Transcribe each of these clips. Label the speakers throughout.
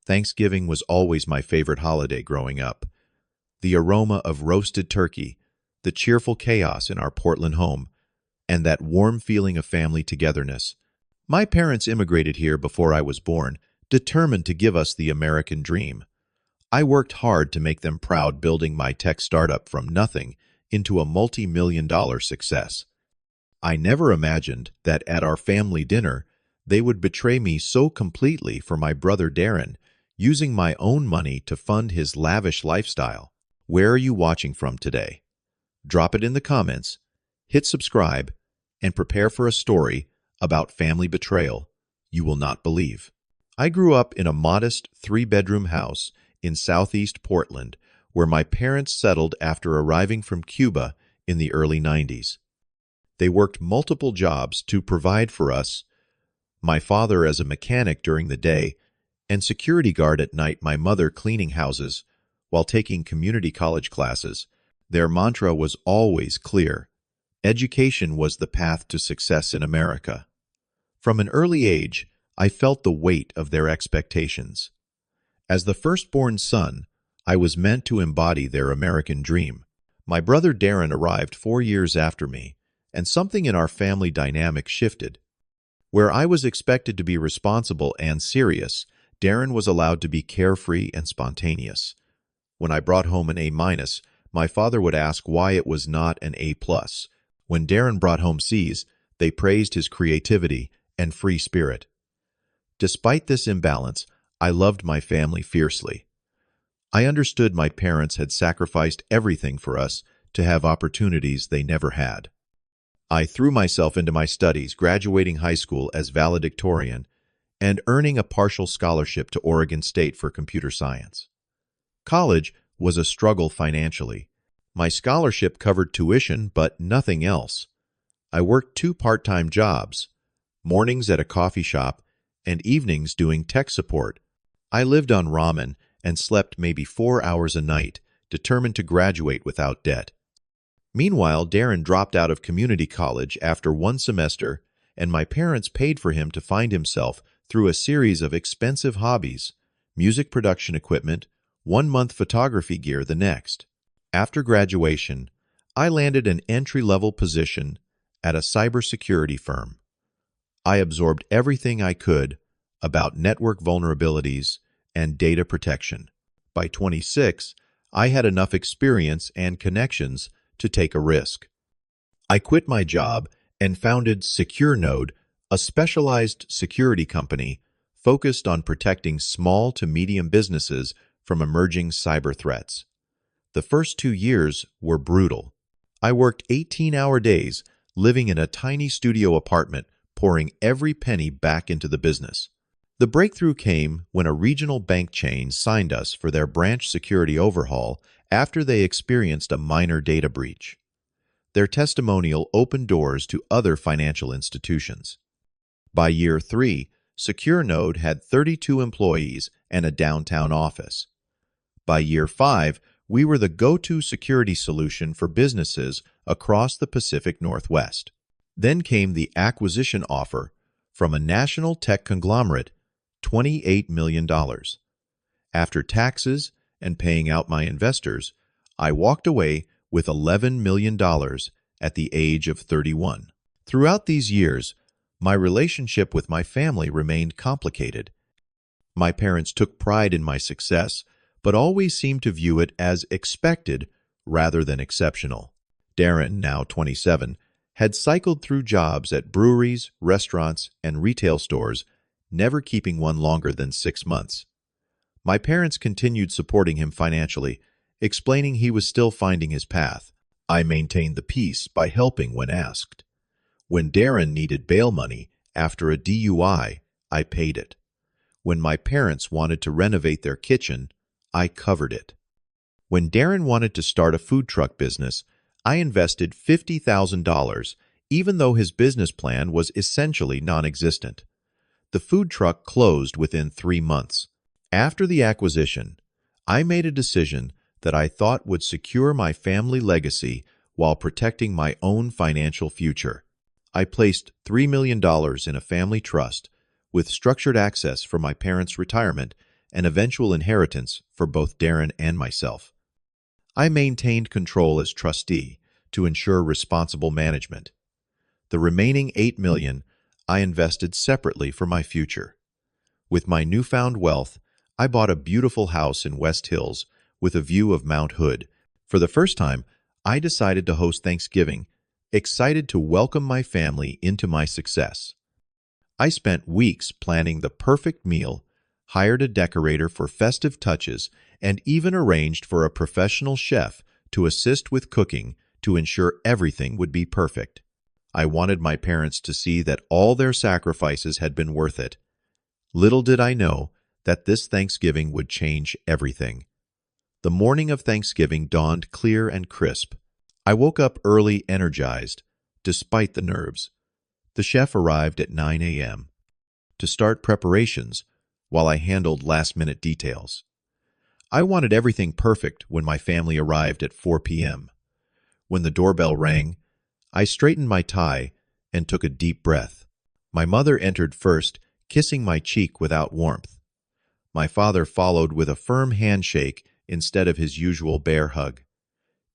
Speaker 1: Thanksgiving was always my favorite holiday growing up. The aroma of roasted turkey, the cheerful chaos in our Portland home, and that warm feeling of family togetherness. My parents immigrated here before I was born, determined to give us the American dream. I worked hard to make them proud, building my tech startup from nothing into a multi-million-dollar success. I never imagined that at our family dinner, they would betray me so completely for my brother Darren, using my own money to fund his lavish lifestyle. Where are you watching from today? Drop it in the comments, hit subscribe, and prepare for a story about family betrayal you will not believe. I grew up in a modest three-bedroom house in southeast Portland, where my parents settled after arriving from Cuba in the early 90s. They worked multiple jobs to provide for us, my father as a mechanic during the day, and security guard at night, my mother cleaning houses while taking community college classes. Their mantra was always clear: education was the path to success in America. From an early age, I felt the weight of their expectations. As the firstborn son, I was meant to embody their American dream. My brother Darren arrived 4 years after me, and something in our family dynamic shifted. Where I was expected to be responsible and serious, Darren was allowed to be carefree and spontaneous. When I brought home an A-, my father would ask why it was not an A+. When Darren brought home C's, they praised his creativity and free spirit. Despite this imbalance, I loved my family fiercely. I understood my parents had sacrificed everything for us to have opportunities they never had. I threw myself into my studies, graduating high school as valedictorian and earning a partial scholarship to Oregon State for computer science. College was a struggle financially. My scholarship covered tuition, but nothing else. I worked 2 part-time jobs, mornings at a coffee shop and evenings doing tech support. I lived on ramen and slept maybe 4 hours a night, determined to graduate without debt. Meanwhile, Darren dropped out of community college after 1 semester, and my parents paid for him to find himself through a series of expensive hobbies: music production equipment, 1 month photography gear the next. After graduation, I landed an entry-level position at a cybersecurity firm. I absorbed everything I could about network vulnerabilities and data protection. By 26, I had enough experience and connections to take a risk. I quit my job and founded SecureNode, a specialized security company focused on protecting small to medium businesses from emerging cyber threats. The first 2 years were brutal. I worked 18-hour days, living in a tiny studio apartment, pouring every penny back into the business. The breakthrough came when a regional bank chain signed us for their branch security overhaul after they experienced a minor data breach. Their testimonial opened doors to other financial institutions. By year 3, SecureNode had 32 employees and a downtown office. By year 5, we were the go-to security solution for businesses across the Pacific Northwest. Then came the acquisition offer from a national tech conglomerate, $28 million. After taxes and paying out my investors, I walked away with $11 million at the age of 31. Throughout these years, my relationship with my family remained complicated. My parents took pride in my success, but always seemed to view it as expected rather than exceptional. Darren, now 27, had cycled through jobs at breweries, restaurants, and retail stores, never keeping one longer than 6 months. My parents continued supporting him financially, explaining he was still finding his path. I maintained the peace by helping when asked. When Darren needed bail money after a DUI, I paid it. When my parents wanted to renovate their kitchen, I covered it. When Darren wanted to start a food truck business, I invested $50,000, even though his business plan was essentially non-existent. The food truck closed within 3 months. After the acquisition, I made a decision that I thought would secure my family legacy while protecting my own financial future. I placed $3 million in a family trust with structured access for my parents' retirement an eventual inheritance for both Darren and myself. I maintained control as trustee to ensure responsible management. The remaining $8 million I invested separately for my future. With my newfound wealth, I bought a beautiful house in West Hills with a view of Mount Hood. For the first time, I decided to host Thanksgiving, excited to welcome my family into my success. I spent weeks planning the perfect meal, hired a decorator for festive touches, and even arranged for a professional chef to assist with cooking to ensure everything would be perfect. I wanted my parents to see that all their sacrifices had been worth it. Little did I know that this Thanksgiving would change everything. The morning of Thanksgiving dawned clear and crisp. I woke up early, energized, despite the nerves. The chef arrived at 9 a.m. to start preparations while I handled last-minute details. I wanted everything perfect when my family arrived at 4 p.m. When the doorbell rang, I straightened my tie and took a deep breath. My mother entered first, kissing my cheek without warmth. My father followed with a firm handshake instead of his usual bear hug.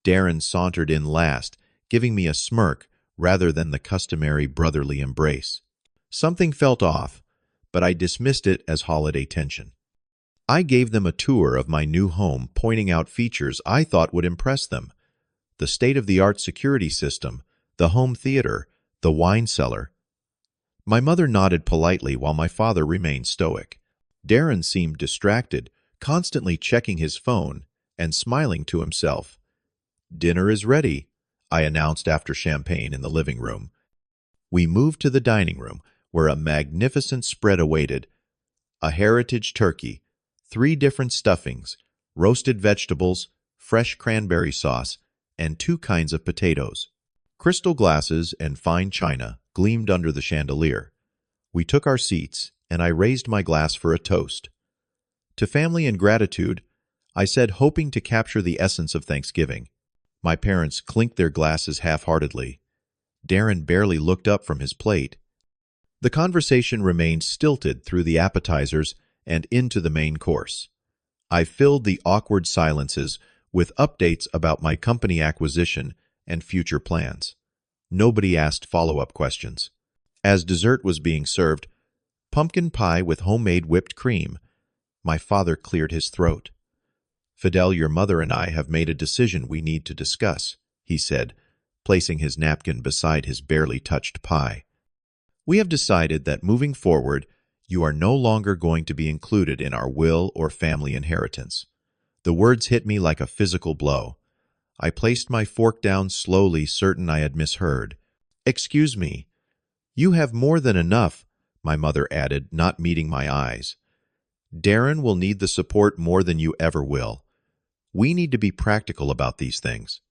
Speaker 1: Darren sauntered in last, giving me a smirk rather than the customary brotherly embrace. Something felt off, but I dismissed it as holiday tension. I gave them a tour of my new home, pointing out features I thought would impress them. The state-of-the-art security system, the home theater, the wine cellar. My mother nodded politely while my father remained stoic. Darren seemed distracted, constantly checking his phone and smiling to himself. "Dinner is ready," I announced after champagne in the living room. We moved to the dining room, where a magnificent spread awaited. A heritage turkey, 3 different stuffings, roasted vegetables, fresh cranberry sauce, and 2 kinds of potatoes. Crystal glasses and fine china gleamed under the chandelier. We took our seats, and I raised my glass for a toast. To family and gratitude, I said, hoping to capture the essence of Thanksgiving. My parents clinked their glasses half-heartedly. Darren barely looked up from his plate. The conversation remained stilted through the appetizers and into the main course. I filled the awkward silences with updates about my company acquisition and future plans. Nobody asked follow-up questions. As dessert was being served, pumpkin pie with homemade whipped cream, my father cleared his throat. "Fidel, your mother and I have made a decision we need to discuss," he said, placing his napkin beside his barely touched pie. "We have decided that moving forward, you are no longer going to be included in our will or family inheritance." The words hit me like a physical blow. I placed my fork down slowly, certain I had misheard. "Excuse me. You have more than enough," my mother added, not meeting my eyes. "Darren will need the support more than you ever will. We need to be practical about these things."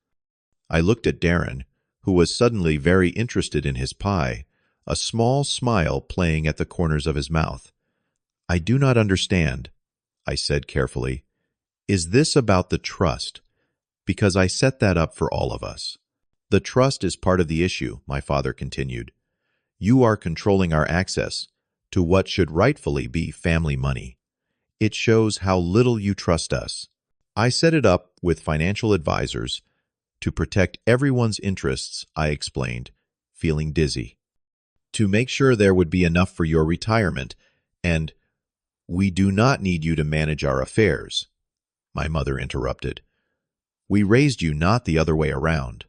Speaker 1: I looked at Darren, who was suddenly very interested in his pie, a small smile playing at the corners of his mouth. "I do not understand," I said carefully. "Is this about the trust? Because I set that up for all of us." "The trust is part of the issue," my father continued. "You are controlling our access to what should rightfully be family money. It shows how little you trust us." I set it up with financial advisors to protect everyone's interests, I explained, feeling dizzy. "To make sure there would be enough for your retirement, and we do not need you to manage our affairs," my mother interrupted. "We raised you, not the other way around."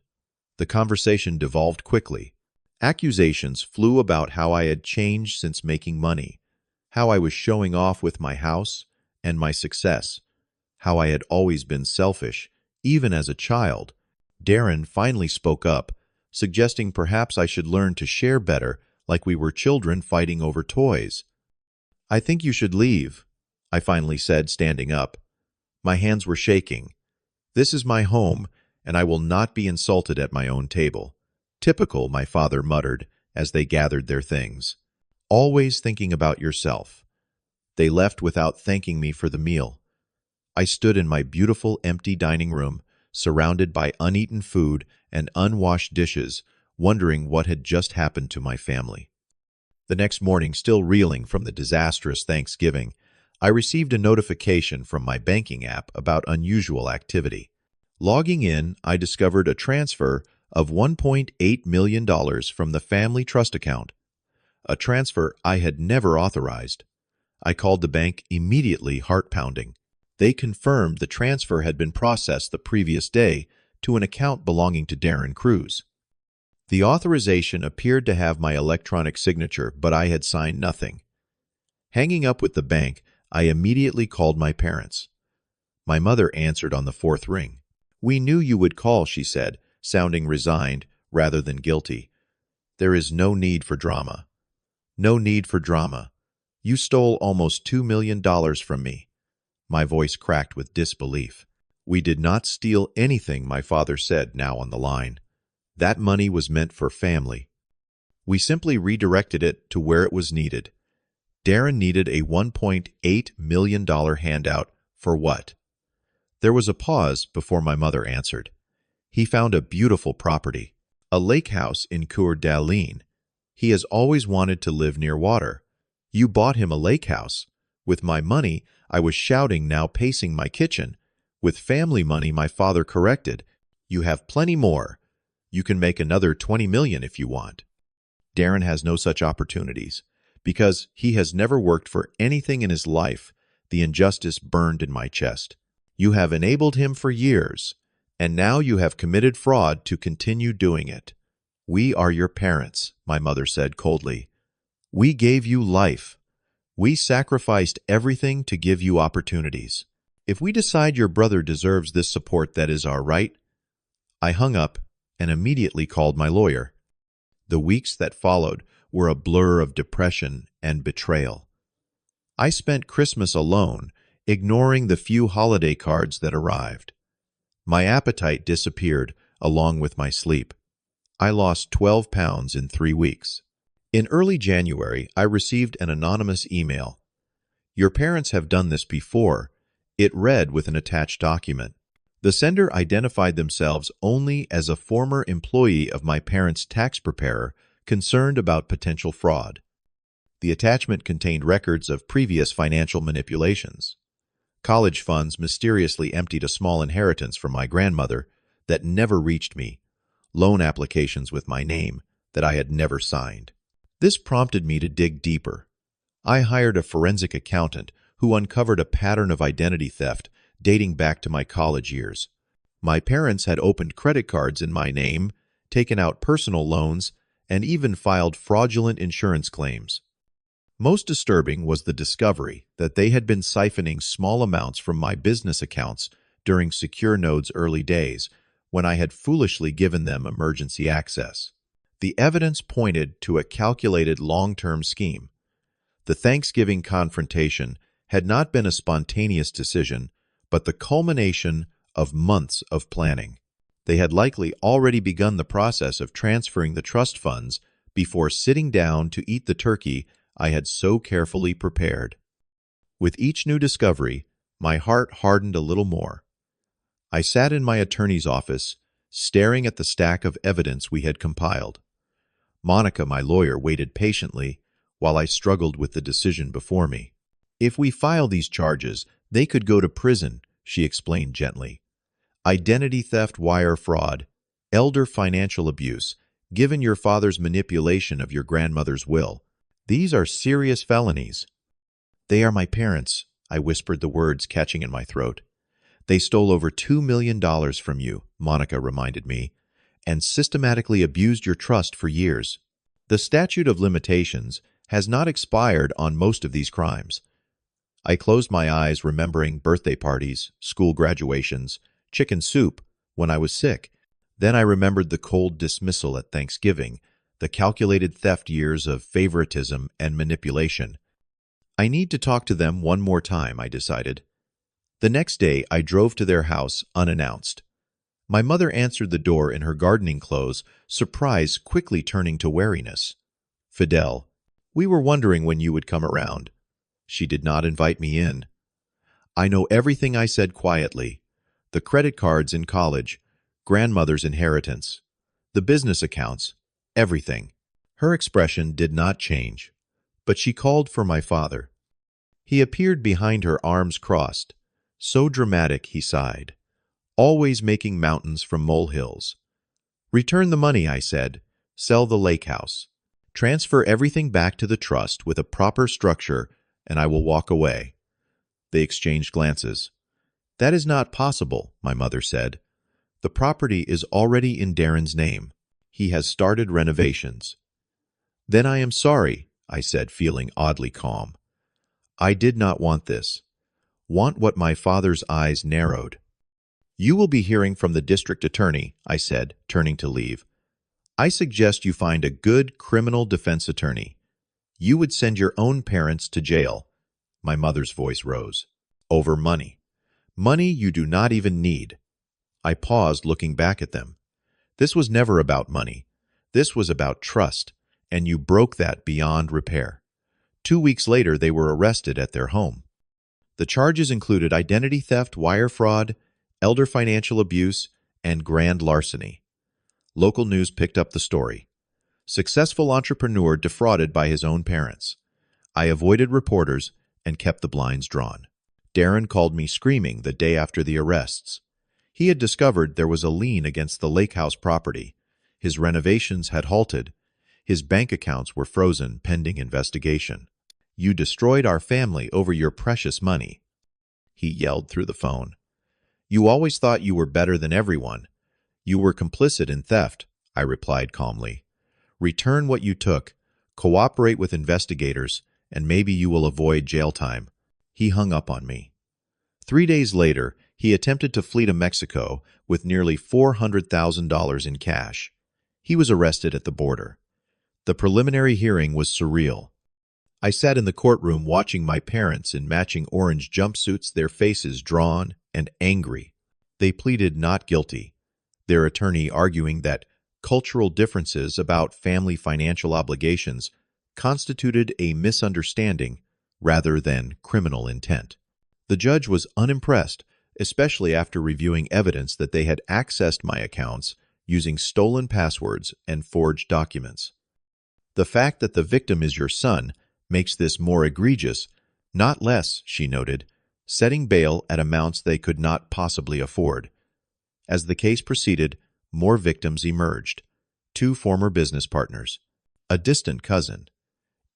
Speaker 1: The conversation devolved quickly. Accusations flew about how I had changed since making money, how I was showing off with my house and my success, how I had always been selfish, even as a child. Darren finally spoke up, suggesting perhaps I should learn to share better, like we were children fighting over toys. "I think you should leave," I finally said, standing up. My hands were shaking. "This is my home, and I will not be insulted at my own table." "Typical," my father muttered as they gathered their things. "Always thinking about yourself." They left without thanking me for the meal. I stood in my beautiful empty dining room, surrounded by uneaten food and unwashed dishes, wondering what had just happened to my family. The next morning, still reeling from the disastrous Thanksgiving, I received a notification from my banking app about unusual activity. Logging in, I discovered a transfer of $1.8 million from the family trust account, a transfer I had never authorized. I called the bank immediately, heart pounding. They confirmed the transfer had been processed the previous day to an account belonging to Darren Cruz. The authorization appeared to have my electronic signature, but I had signed nothing. Hanging up with the bank, I immediately called my parents. My mother answered on the fourth ring. "We knew you would call," she said, sounding resigned rather than guilty. "There is no need for drama." "No need for drama. You stole almost $2 million from me." My voice cracked with disbelief. "We did not steal anything," my father said, now on the line. "That money was meant for family. We simply redirected it to where it was needed." Darren needed a $1.8 million handout for what? There was a pause before my mother answered. "He found a beautiful property, a lake house in Coeur d'Alene. He has always wanted to live near water. You bought him a lake house. With my money, I was shouting, now pacing my kitchen. With family money, my father corrected. You have plenty more. You can make another $20 million if you want." Darren has no such opportunities. Because he has never worked for anything in his life, the injustice burned in my chest. You have enabled him for years, and now you have committed fraud to continue doing it. "We are your parents," my mother said coldly. "We gave you life. We sacrificed everything to give you opportunities. If we decide your brother deserves this support, that is our right." I hung up and immediately called my lawyer. The weeks that followed were a blur of depression and betrayal. I spent Christmas alone, ignoring the few holiday cards that arrived. My appetite disappeared along with my sleep. I lost 12 pounds in 3 weeks. In early January, I received an anonymous email. "Your parents have done this before," it read with an attached document. The sender identified themselves only as a former employee of my parents' tax preparer concerned about potential fraud. The attachment contained records of previous financial manipulations. College funds mysteriously emptied a small inheritance from my grandmother that never reached me. Loan applications with my name that I had never signed. This prompted me to dig deeper. I hired a forensic accountant who uncovered a pattern of identity theft dating back to my college years. My parents had opened credit cards in my name, taken out personal loans, and even filed fraudulent insurance claims. Most disturbing was the discovery that they had been siphoning small amounts from my business accounts during SecureNode's early days, when I had foolishly given them emergency access. The evidence pointed to a calculated long-term scheme. The Thanksgiving confrontation had not been a spontaneous decision, but the culmination of months of planning. They had likely already begun the process of transferring the trust funds before sitting down to eat the turkey I had so carefully prepared. With each new discovery, my heart hardened a little more. I sat in my attorney's office, staring at the stack of evidence we had compiled. Monica, my lawyer, waited patiently while I struggled with the decision before me. "If we file these charges, they could go to prison," she explained gently. "Identity theft, wire fraud, elder financial abuse, given your father's manipulation of your grandmother's will. These are serious felonies." "They are my parents," I whispered, the words catching in my throat. "They stole over $2 million from you," Monica reminded me, "and systematically abused your trust for years. The statute of limitations has not expired on most of these crimes." I closed my eyes, remembering birthday parties, school graduations, chicken soup when I was sick. Then I remembered the cold dismissal at Thanksgiving, the calculated theft years of favoritism and manipulation. I need to talk to them one more time, I decided. The next day, I drove to their house unannounced. My mother answered the door in her gardening clothes, surprise quickly turning to wariness. "Fidel, we were wondering when you would come around." She did not invite me in. "I know everything," I said quietly. "The credit cards in college, grandmother's inheritance, the business accounts, everything." Her expression did not change, but she called for my father. He appeared behind her, arms crossed. So dramatic, he sighed. Always making mountains from molehills. Return the money, I said. Sell the lake house. Transfer everything back to the trust with a proper structure, and I will walk away. They exchanged glances. That is not possible, my mother said. The property is already in Darren's name. He has started renovations. Then I am sorry, I said, feeling oddly calm. I did not want this. Want what? My father's eyes narrowed. You will be hearing from the district attorney, I said, turning to leave. I suggest you find a good criminal defense attorney. You would send your own parents to jail. My mother's voice rose. Over money. Money you do not even need. I paused, looking back at them. This was never about money. This was about trust, and you broke that beyond repair. 2 weeks later, they were arrested at their home. The charges included identity theft, wire fraud, elder financial abuse, and grand larceny. Local news picked up the story. Successful entrepreneur defrauded by his own parents. I avoided reporters and kept the blinds drawn. Darren called me screaming the day after the arrests. He had discovered there was a lien against the lake house property. His renovations had halted. His bank accounts were frozen pending investigation. You destroyed our family over your precious money, he yelled through the phone. You always thought you were better than everyone. You were complicit in theft, I replied calmly. Return what you took, cooperate with investigators, and maybe you will avoid jail time. He hung up on me. 3 days later, he attempted to flee to Mexico with nearly $400,000 in cash. He was arrested at the border. The preliminary hearing was surreal. I sat in the courtroom watching my parents in matching orange jumpsuits, their faces drawn and angry. They pleaded not guilty, their attorney arguing that cultural differences about family financial obligations constituted a misunderstanding rather than criminal intent. The judge was unimpressed, especially after reviewing evidence that they had accessed my accounts using stolen passwords and forged documents. The fact that the victim is your son makes this more egregious, not less, she noted, setting bail at amounts they could not possibly afford. As the case proceeded, more victims emerged. 2 former business partners, a distant cousin,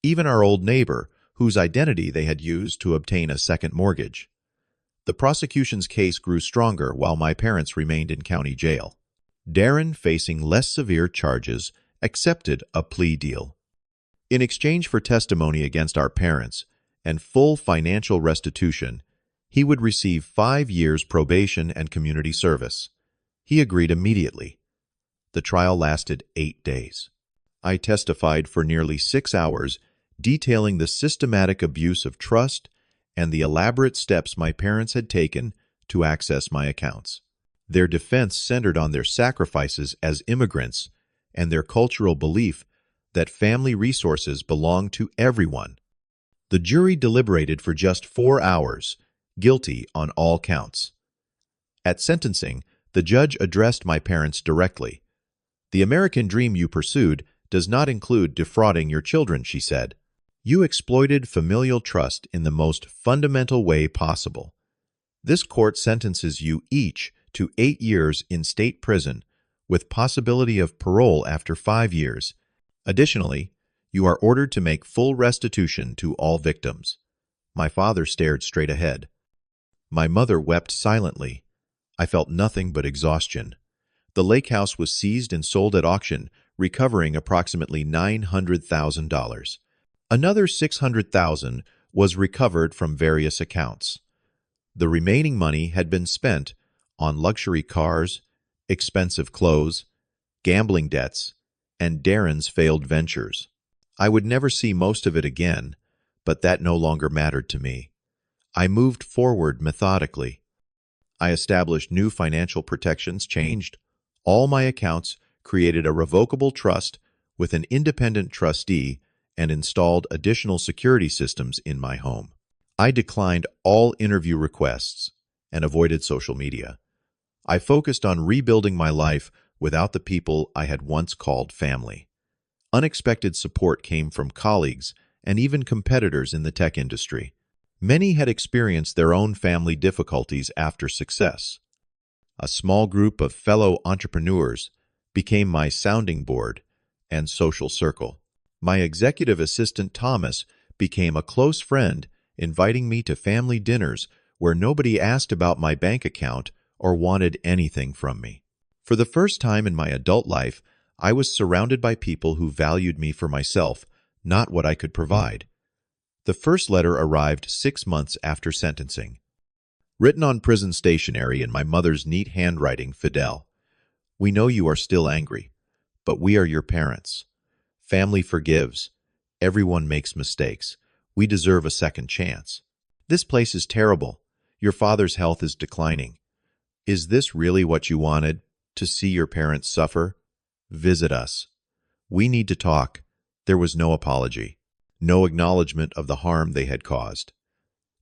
Speaker 1: even our old neighbor, whose identity they had used to obtain a second mortgage. The prosecution's case grew stronger while my parents remained in county jail. Darren, facing less severe charges, accepted a plea deal. In exchange for testimony against our parents and full financial restitution, he would receive 5 years probation and community service. He agreed immediately. The trial lasted 8 days. I testified for nearly 6 hours, detailing the systematic abuse of trust and the elaborate steps my parents had taken to access my accounts. Their defense centered on their sacrifices as immigrants and their cultural belief that family resources belong to everyone. The jury deliberated for just 4 hours, guilty on all counts. At sentencing, the judge addressed my parents directly. The American dream you pursued does not include defrauding your children, she said. You exploited familial trust in the most fundamental way possible. This court sentences you each to 8 years in state prison, with possibility of parole after 5 years. Additionally, you are ordered to make full restitution to all victims. My father stared straight ahead. My mother wept silently. I felt nothing but exhaustion. The lake house was seized and sold at auction, recovering approximately $900,000. Another $600,000 was recovered from various accounts. The remaining money had been spent on luxury cars, expensive clothes, gambling debts, and Darren's failed ventures. I would never see most of it again, but that no longer mattered to me. I moved forward methodically. I established new financial protections, changed all my accounts, created a revocable trust with an independent trustee, and installed additional security systems in my home. I declined all interview requests and avoided social media. I focused on rebuilding my life without the people I had once called family. Unexpected support came from colleagues and even competitors in the tech industry. Many had experienced their own family difficulties after success. A small group of fellow entrepreneurs became my sounding board and social circle. My executive assistant Thomas became a close friend, inviting me to family dinners where nobody asked about my bank account or wanted anything from me. For the first time in my adult life, I was surrounded by people who valued me for myself, not what I could provide. The first letter arrived 6 months after sentencing. Written on prison stationery in my mother's neat handwriting, Fidel. We know you are still angry, but we are your parents. Family forgives. Everyone makes mistakes. We deserve a second chance. This place is terrible. Your father's health is declining. Is this really what you wanted? To see your parents suffer? Visit us. We need to talk. There was no apology. No acknowledgement of the harm they had caused.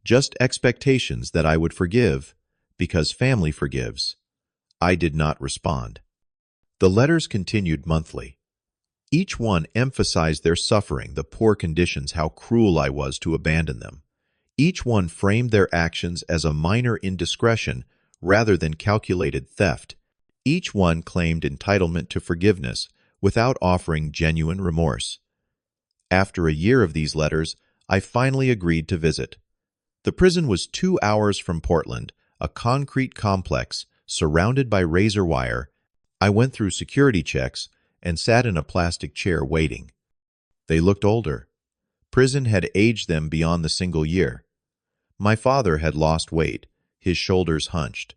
Speaker 1: Just expectations that I would forgive, because family forgives. I did not respond. The letters continued monthly. Each one emphasized their suffering, the poor conditions, how cruel I was to abandon them. Each one framed their actions as a minor indiscretion rather than calculated theft. Each one claimed entitlement to forgiveness without offering genuine remorse. After a year of these letters, I finally agreed to visit. The prison was 2 hours from Portland, a concrete complex surrounded by razor wire. I went through security checks and sat in a plastic chair waiting. They looked older. Prison had aged them beyond the single year. My father had lost weight, his shoulders hunched.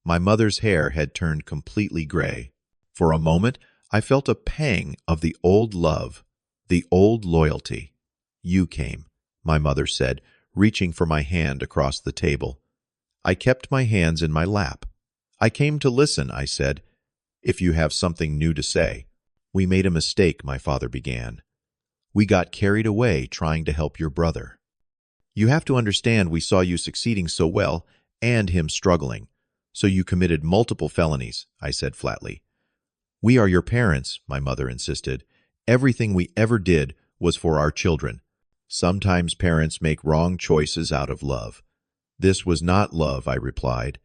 Speaker 1: My mother's hair had turned completely gray. For a moment, I felt a pang of the old love, the old loyalty. You came, my mother said, reaching for my hand across the table. I kept my hands in my lap. I came to listen, I said, if you have something new to say. We made a mistake, my father began. We got carried away trying to help your brother. You have to understand we saw you succeeding so well and him struggling. So you committed multiple felonies, I said flatly. We are your parents, my mother insisted. Everything we ever did was for our children. Sometimes parents make wrong choices out of love. This was not love, I replied.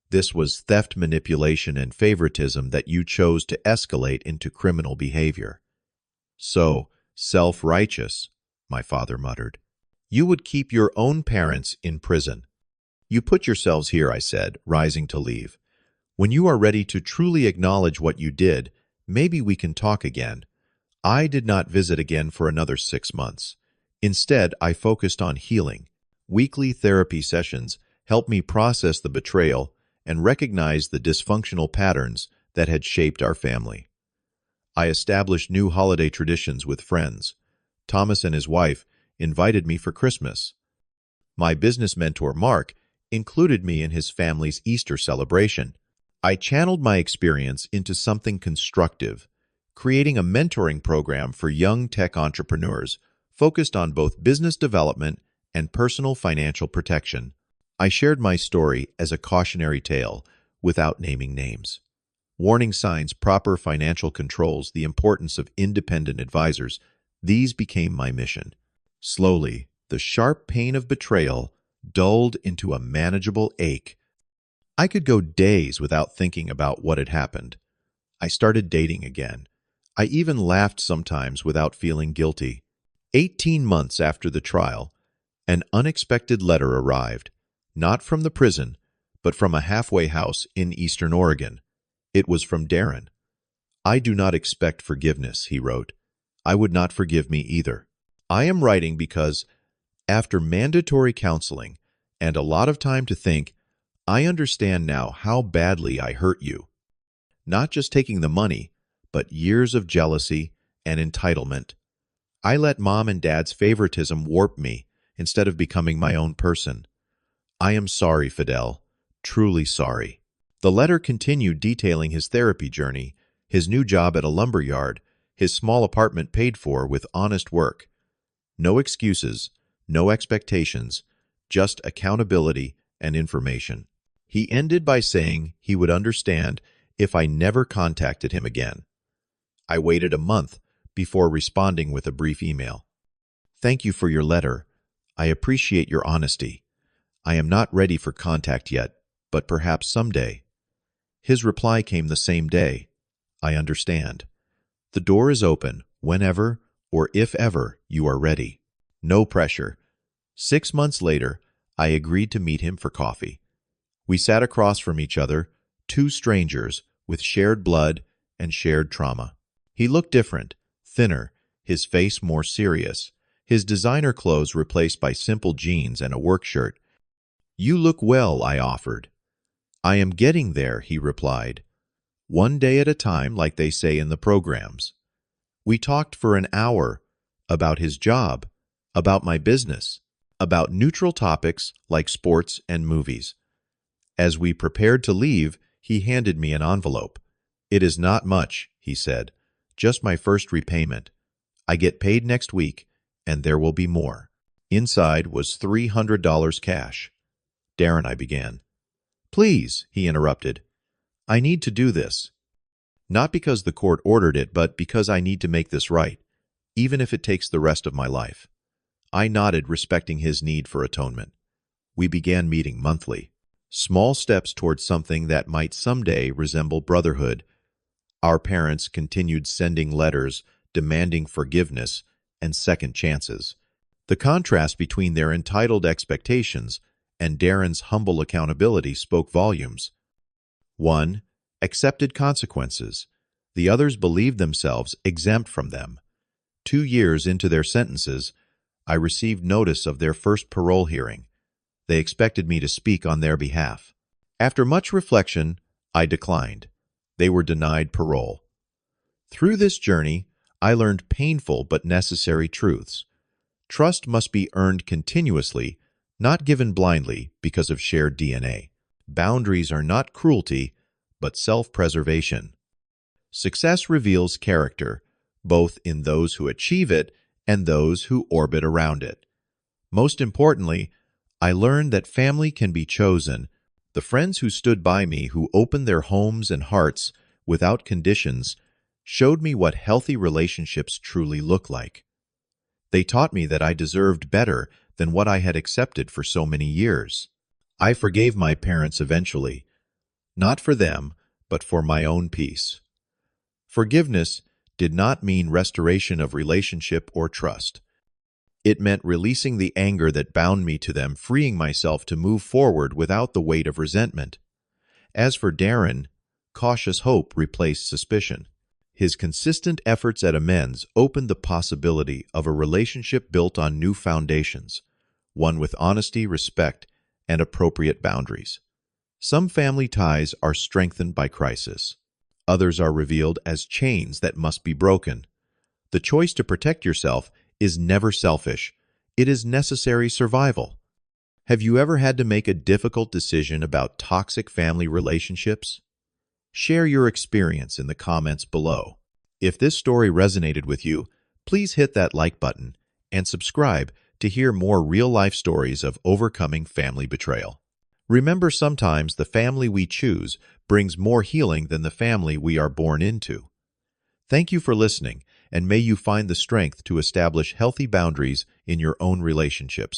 Speaker 1: This was theft, manipulation, and favoritism that you chose to escalate into criminal behavior. So, self-righteous, my father muttered. You would keep your own parents in prison. You put yourselves here, I said, rising to leave. When you are ready to truly acknowledge what you did, maybe we can talk again. I did not visit again for another 6 months. Instead, I focused on healing. Weekly therapy sessions helped me process the betrayal and recognize the dysfunctional patterns that had shaped our family. I established new holiday traditions with friends. Thomas and his wife invited me for Christmas. My business mentor, Mark, included me in his family's Easter celebration. I channeled my experience into something constructive, creating a mentoring program for young tech entrepreneurs focused on both business development and personal financial protection. I shared my story as a cautionary tale without naming names. Warning signs, proper financial controls, the importance of independent advisors, these became my mission. Slowly, the sharp pain of betrayal dulled into a manageable ache. I could go days without thinking about what had happened. I started dating again. I even laughed sometimes without feeling guilty. 18 months after the trial, an unexpected letter arrived, not from the prison, but from a halfway house in Eastern Oregon. It was from Darren. I do not expect forgiveness, he wrote. I would not forgive me either. I am writing because, after mandatory counseling and a lot of time to think, I understand now how badly I hurt you. Not just taking the money, but years of jealousy and entitlement. I let mom and dad's favoritism warp me instead of becoming my own person. I am sorry, Fidel. Truly sorry. The letter continued detailing his therapy journey, his new job at a lumber yard, his small apartment paid for with honest work. No excuses, no expectations, just accountability and information. He ended by saying he would understand if I never contacted him again. I waited a month before responding with a brief email. Thank you for your letter. I appreciate your honesty. I am not ready for contact yet, but perhaps someday. His reply came the same day. I understand. The door is open whenever or if ever you are ready. No pressure. 6 months later, I agreed to meet him for coffee. We sat across from each other, two strangers with shared blood and shared trauma. He looked different, thinner, his face more serious, his designer clothes replaced by simple jeans and a work shirt. "You look well," I offered. "I am getting there," he replied. "One day at a time, like they say in the programs." We talked for an hour about his job, about my business, about neutral topics like sports and movies. As we prepared to leave, he handed me an envelope. "It is not much," he said, "just my first repayment. I get paid next week, and there will be more." Inside was $300 cash. "Darren," I began. "Please," he interrupted. "I need to do this. Not because the court ordered it, but because I need to make this right, even if it takes the rest of my life." I nodded, respecting his need for atonement. We began meeting monthly. Small steps towards something that might someday resemble brotherhood. Our parents continued sending letters demanding forgiveness and second chances. The contrast between their entitled expectations and Darren's humble accountability spoke volumes. One accepted consequences. The others believed themselves exempt from them. 2 years into their sentences, I received notice of their first parole hearing. They expected me to speak on their behalf. After much reflection, I declined. They were denied parole. Through this journey, I learned painful but necessary truths. Trust must be earned continuously, not given blindly because of shared DNA. Boundaries are not cruelty, but self-preservation. Success reveals character, both in those who achieve it and those who orbit around it. Most importantly, I learned that family can be chosen. The friends who stood by me, who opened their homes and hearts without conditions, showed me what healthy relationships truly look like. They taught me that I deserved better than what I had accepted for so many years. I forgave my parents eventually, not for them, but for my own peace. Forgiveness did not mean restoration of relationship or trust. It meant releasing the anger that bound me to them, freeing myself to move forward without the weight of resentment. As for Darren, cautious hope replaced suspicion. His consistent efforts at amends opened the possibility of a relationship built on new foundations, one with honesty, respect, and appropriate boundaries. Some family ties are strengthened by crisis. Others are revealed as chains that must be broken. The choice to protect yourself is never selfish. It is necessary survival. Have you ever had to make a difficult decision about toxic family relationships? Share your experience in the comments below. If this story resonated with you, please hit that like button and subscribe to hear more real-life stories of overcoming family betrayal. Remember, sometimes the family we choose brings more healing than the family we are born into. Thank you for listening, and may you find the strength to establish healthy boundaries in your own relationships.